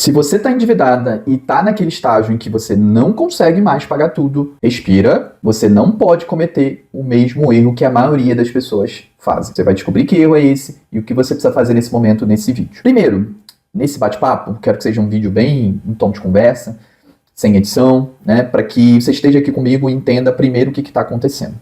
Se você está endividada e está naquele estágio em que você não consegue mais pagar tudo, respira, você não pode cometer o mesmo erro que a maioria das pessoas fazem. Você vai descobrir que erro é esse e o que você precisa fazer nesse momento, nesse vídeo. Primeiro, nesse bate-papo, quero que seja um vídeo bem em tom de conversa, sem edição, né, para que você esteja aqui comigo e entenda primeiro o que está acontecendo.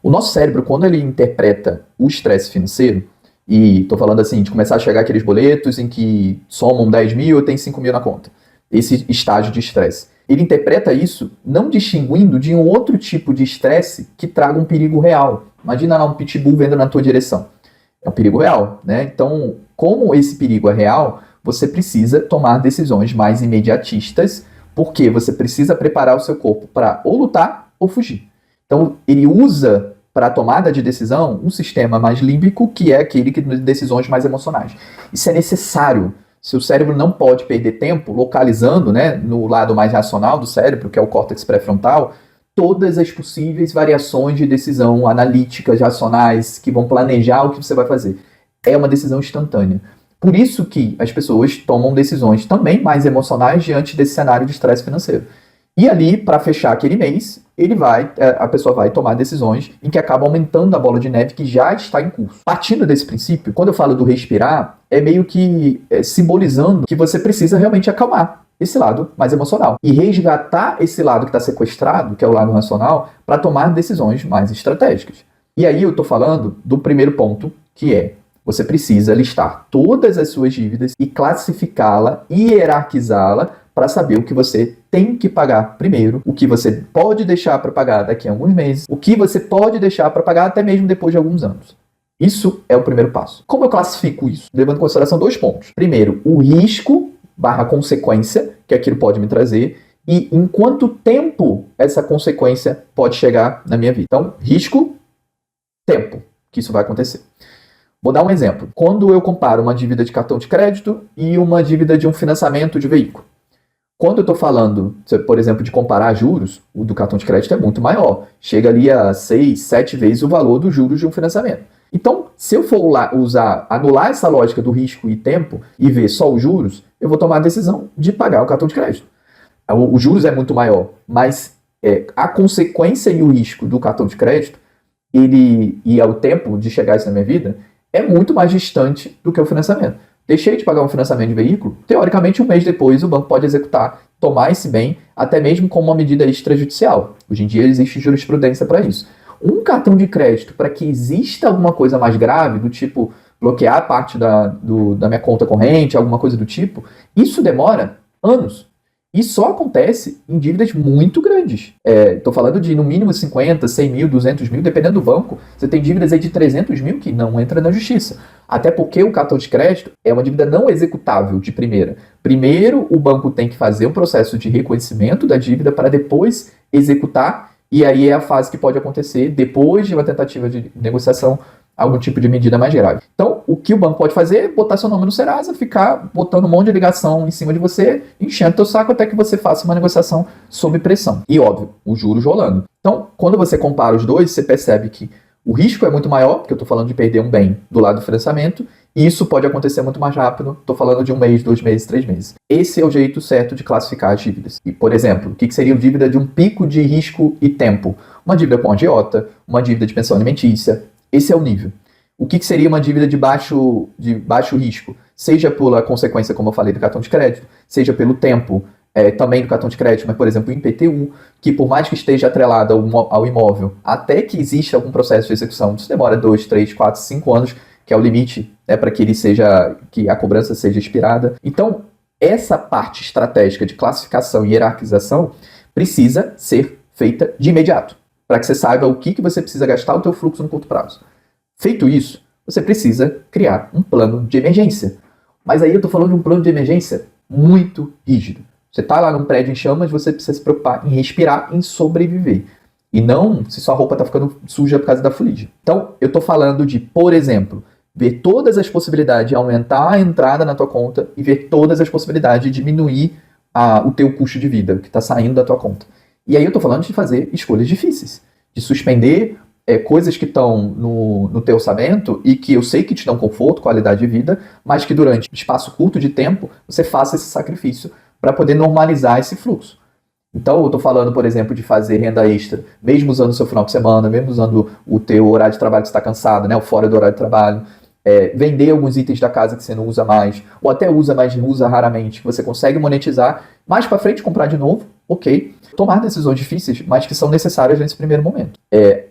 O nosso cérebro, quando ele interpreta o estresse financeiro, e estou falando assim, de começar a chegar aqueles boletos em que somam 10 mil, eu tenho 5 mil na conta. Esse estágio de estresse. Ele interpreta isso não distinguindo de um outro tipo de estresse que traga um perigo real. Imagina lá um pitbull vendo na tua direção. É um perigo real, né? Então, como esse perigo é real, você precisa tomar decisões mais imediatistas, porque você precisa preparar o seu corpo para ou lutar ou fugir. Então, ele usa para a tomada de decisão, um sistema mais límbico, que é aquele que tem decisões mais emocionais. Isso é necessário. Seu cérebro não pode perder tempo localizando, né, no lado mais racional do cérebro, que é o córtex pré-frontal, todas as possíveis variações de decisão analíticas, racionais, que vão planejar o que você vai fazer. É uma decisão instantânea. Por isso que as pessoas tomam decisões também mais emocionais diante desse cenário de estresse financeiro. E ali, para fechar aquele mês, a pessoa vai tomar decisões em que acabam aumentando a bola de neve que já está em curso. Partindo desse princípio, quando eu falo do respirar, é meio que simbolizando que você precisa realmente acalmar esse lado mais emocional e resgatar esse lado que está sequestrado, que é o lado racional, para tomar decisões mais estratégicas. E aí eu estou falando do primeiro ponto, que é você precisa listar todas as suas dívidas e classificá-la, hierarquizá-la, para saber o que você tem que pagar primeiro, o que você pode deixar para pagar daqui a alguns meses, o que você pode deixar para pagar até mesmo depois de alguns anos. Isso é o primeiro passo. Como eu classifico isso? Levando em consideração 2 pontos. Primeiro, o risco / consequência que aquilo pode me trazer e em quanto tempo essa consequência pode chegar na minha vida. Então, risco, tempo que isso vai acontecer. Vou dar um exemplo. Quando eu comparo uma dívida de cartão de crédito e uma dívida de um financiamento de veículo. Quando eu estou falando, por exemplo, de comparar juros, o do cartão de crédito é muito maior. Chega ali a 6, 7 vezes o valor dos juros de um financiamento. Então, se eu for anular essa lógica do risco e tempo e ver só os juros, eu vou tomar a decisão de pagar o cartão de crédito. Os juros é muito maior, mas a consequência e o risco do cartão de crédito e o tempo de chegar isso na minha vida é muito mais distante do que o financiamento. Deixei de pagar um financiamento de veículo, teoricamente um mês depois o banco pode executar, tomar esse bem, até mesmo como uma medida extrajudicial. Hoje em dia existe jurisprudência para isso. Um cartão de crédito, para que exista alguma coisa mais grave, do tipo bloquear parte da minha conta corrente, alguma coisa do tipo, isso demora anos. E só acontece em dívidas muito grandes. Estou falando de no mínimo 50, 100 mil, 200 mil, dependendo do banco. Você tem dívidas aí de 300 mil que não entra na justiça. Até porque o cartão de crédito é uma dívida não executável de primeira. Primeiro, o banco tem que fazer um processo de reconhecimento da dívida para depois executar. E aí é a fase que pode acontecer depois de uma tentativa de negociação, algum tipo de medida mais grave. Então, o que o banco pode fazer é botar seu nome no Serasa, ficar botando um monte de ligação em cima de você, enchendo teu saco até que você faça uma negociação sob pressão. E, óbvio, os juros rolando. Então, quando você compara os dois, você percebe que o risco é muito maior, porque eu estou falando de perder um bem do lado do financiamento, e isso pode acontecer muito mais rápido. Estou falando de 1 mês, 2 meses, 3 meses. Esse é o jeito certo de classificar as dívidas. E, por exemplo, o que seria uma dívida de um pico de risco e tempo? Uma dívida com agiota, uma dívida de pensão alimentícia. Esse é o nível. O que seria uma dívida de baixo risco? Seja pela consequência, como eu falei, do cartão de crédito, seja pelo tempo também do cartão de crédito, mas, por exemplo, o IPTU, que por mais que esteja atrelado ao imóvel, até que exista algum processo de execução, isso demora 2, 3, 4, 5 anos, que é o limite para que a cobrança seja expirada. Então, essa parte estratégica de classificação e hierarquização precisa ser feita de imediato, para que você saiba o que você precisa gastar o teu fluxo no curto prazo. Feito isso, você precisa criar um plano de emergência. Mas aí eu estou falando de um plano de emergência muito rígido. Você está lá num prédio em chamas, você precisa se preocupar em respirar, em sobreviver. E não se sua roupa está ficando suja por causa da fuligem. Então, eu estou falando de, por exemplo, ver todas as possibilidades de aumentar a entrada na tua conta e ver todas as possibilidades de diminuir o teu custo de vida, que está saindo da tua conta. E aí eu estou falando de fazer escolhas difíceis, de suspender coisas que estão no teu orçamento e que eu sei que te dão conforto, qualidade de vida, mas que durante um espaço curto de tempo você faça esse sacrifício para poder normalizar esse fluxo. Então, eu estou falando, por exemplo, de fazer renda extra, mesmo usando o seu final de semana, mesmo usando o teu horário de trabalho que você está cansado, né, ou fora do horário de trabalho, vender alguns itens da casa que você não usa mais, ou até usa, mas usa raramente, que você consegue monetizar, mais para frente comprar de novo, ok. Tomar decisões difíceis, mas que são necessárias nesse primeiro momento.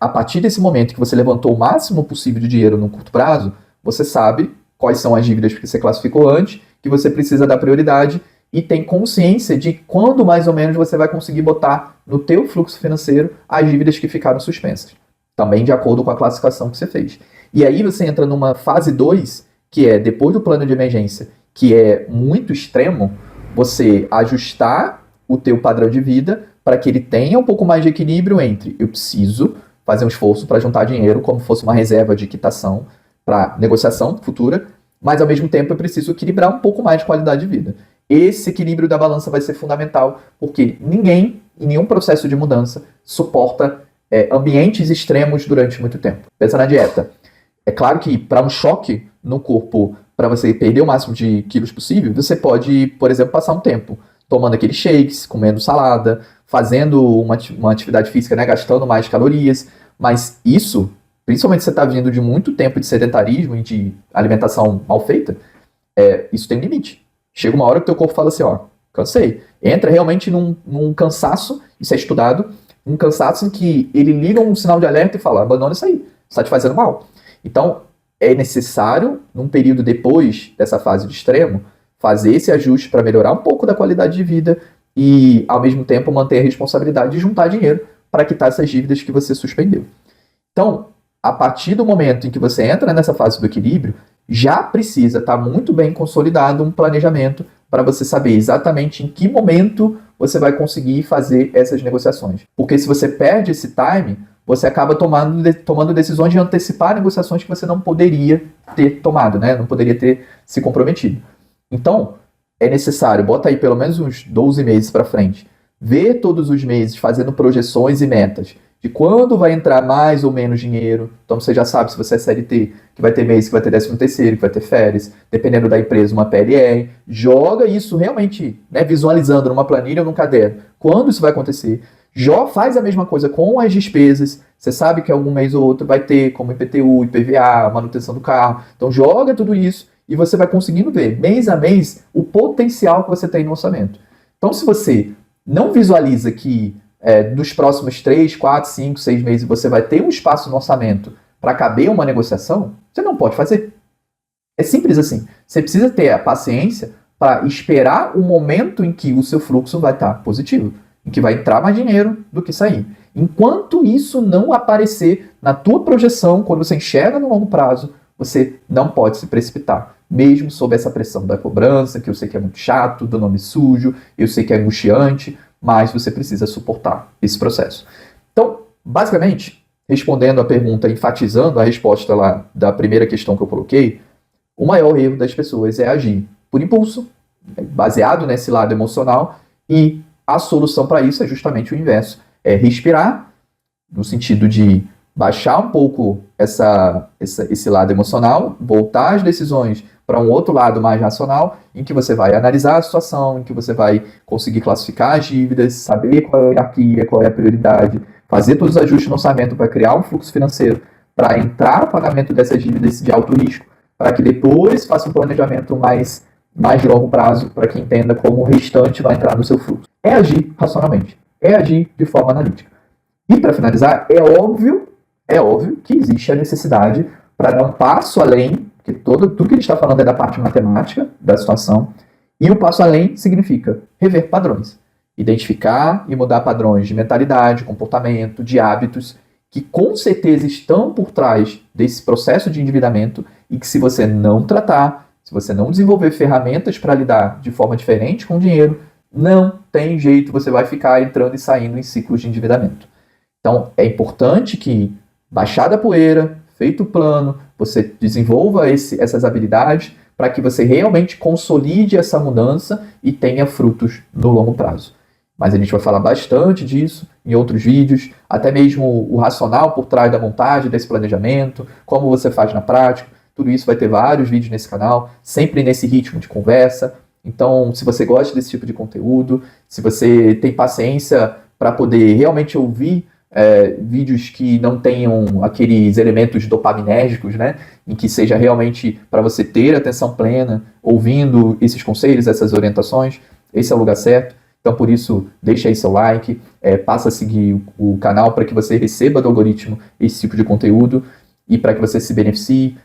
A partir desse momento que você levantou o máximo possível de dinheiro no curto prazo, você sabe quais são as dívidas que você classificou antes, que você precisa dar prioridade, e tem consciência de quando mais ou menos você vai conseguir botar no teu fluxo financeiro as dívidas que ficaram suspensas. Também de acordo com a classificação que você fez. E aí você entra numa fase 2, que é depois do plano de emergência, que é muito extremo, você ajustar o teu padrão de vida para que ele tenha um pouco mais de equilíbrio entre eu preciso fazer um esforço para juntar dinheiro como fosse uma reserva de quitação para negociação futura, mas ao mesmo tempo eu preciso equilibrar um pouco mais de qualidade de vida. Esse equilíbrio da balança vai ser fundamental, porque ninguém, em nenhum processo de mudança, suporta ambientes extremos durante muito tempo. Pensa na dieta. É claro que para um choque no corpo, para você perder o máximo de quilos possível, você pode, por exemplo, passar um tempo tomando aqueles shakes, comendo salada, fazendo uma atividade física, né, gastando mais calorias, mas isso, principalmente se você está vindo de muito tempo de sedentarismo e de alimentação mal feita, isso tem um limite. Chega uma hora que o teu corpo fala assim, ó, cansei. Entra realmente num cansaço, isso é estudado, um cansaço em que ele liga um sinal de alerta e fala, abandona isso aí, está te fazendo mal. Então, é necessário, num período depois dessa fase de extremo, fazer esse ajuste para melhorar um pouco da qualidade de vida e, ao mesmo tempo, manter a responsabilidade de juntar dinheiro para quitar essas dívidas que você suspendeu. Então, a partir do momento em que você entra nessa fase do equilíbrio, já precisa estar muito bem consolidado um planejamento para você saber exatamente em que momento você vai conseguir fazer essas negociações. Porque se você perde esse time, você acaba tomando decisões de antecipar negociações que você não poderia ter tomado, né? Não poderia ter se comprometido. Então, é necessário, bota aí pelo menos uns 12 meses para frente, ver todos os meses fazendo projeções e metas de quando vai entrar mais ou menos dinheiro. Então você já sabe, se você é CLT, que vai ter mês que vai ter 13º, que vai ter férias, dependendo da empresa, uma PLR. Joga isso realmente, né, visualizando numa planilha ou num caderno. Quando isso vai acontecer? Faz a mesma coisa com as despesas. Você sabe que algum mês ou outro vai ter, como IPTU, IPVA, manutenção do carro. Então joga tudo isso e você vai conseguindo ver, mês a mês, o potencial que você tem no orçamento. Então se você não visualiza que dos próximos 3, 4, 5, 6 meses você vai ter um espaço no orçamento para caber uma negociação, você não pode fazer. É simples assim. Você precisa ter a paciência para esperar o momento em que o seu fluxo vai estar positivo, em que vai entrar mais dinheiro do que sair. Enquanto isso não aparecer na tua projeção, quando você enxerga no longo prazo, você não pode se precipitar, mesmo sob essa pressão da cobrança, que eu sei que é muito chato, do nome sujo, eu sei que é angustiante, mas você precisa suportar esse processo. Então, basicamente, respondendo a pergunta, enfatizando a resposta lá da primeira questão que eu coloquei, o maior erro das pessoas é agir por impulso, baseado nesse lado emocional, e a solução para isso é justamente o inverso. É respirar, no sentido de baixar um pouco esse lado emocional, voltar as decisões para um outro lado mais racional, em que você vai analisar a situação, em que você vai conseguir classificar as dívidas, saber qual é a hierarquia, qual é a prioridade, fazer todos os ajustes no orçamento para criar um fluxo financeiro, para entrar no pagamento dessas dívidas de alto risco, para que depois faça um planejamento mais de longo prazo, para que entenda como o restante vai entrar no seu fluxo. É agir racionalmente, é agir de forma analítica. E para finalizar, é óbvio que existe a necessidade para dar um passo além, porque tudo que a gente está falando é da parte matemática da situação, e o passo além significa rever padrões. Identificar e mudar padrões de mentalidade, comportamento, de hábitos, que com certeza estão por trás desse processo de endividamento e que se você não tratar, se você não desenvolver ferramentas para lidar de forma diferente com o dinheiro, não tem jeito, você vai ficar entrando e saindo em ciclos de endividamento. Então, é importante que, baixada a poeira, feito o plano, você desenvolva essas habilidades para que você realmente consolide essa mudança e tenha frutos no longo prazo. mas a gente vai falar bastante disso em outros vídeos, até mesmo o racional por trás da montagem desse planejamento, como você faz na prática, tudo isso vai ter vários vídeos nesse canal, sempre nesse ritmo de conversa. Então, se você gosta desse tipo de conteúdo, se você tem paciência para poder realmente ouvir vídeos que não tenham aqueles elementos dopaminérgicos, né, em que seja realmente para você ter atenção plena, ouvindo esses conselhos, essas orientações, esse é o lugar certo. Então, por isso, deixa aí seu like, passa a seguir o canal para que você receba do algoritmo esse tipo de conteúdo e para que você se beneficie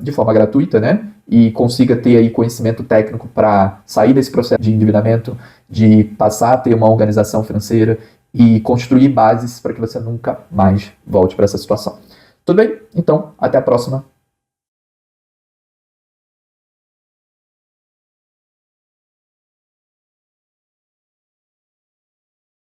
de forma gratuita, né? E consiga ter aí conhecimento técnico para sair desse processo de endividamento, de passar a ter uma organização financeira e construir bases para que você nunca mais volte para essa situação. Tudo bem? Então, até a próxima.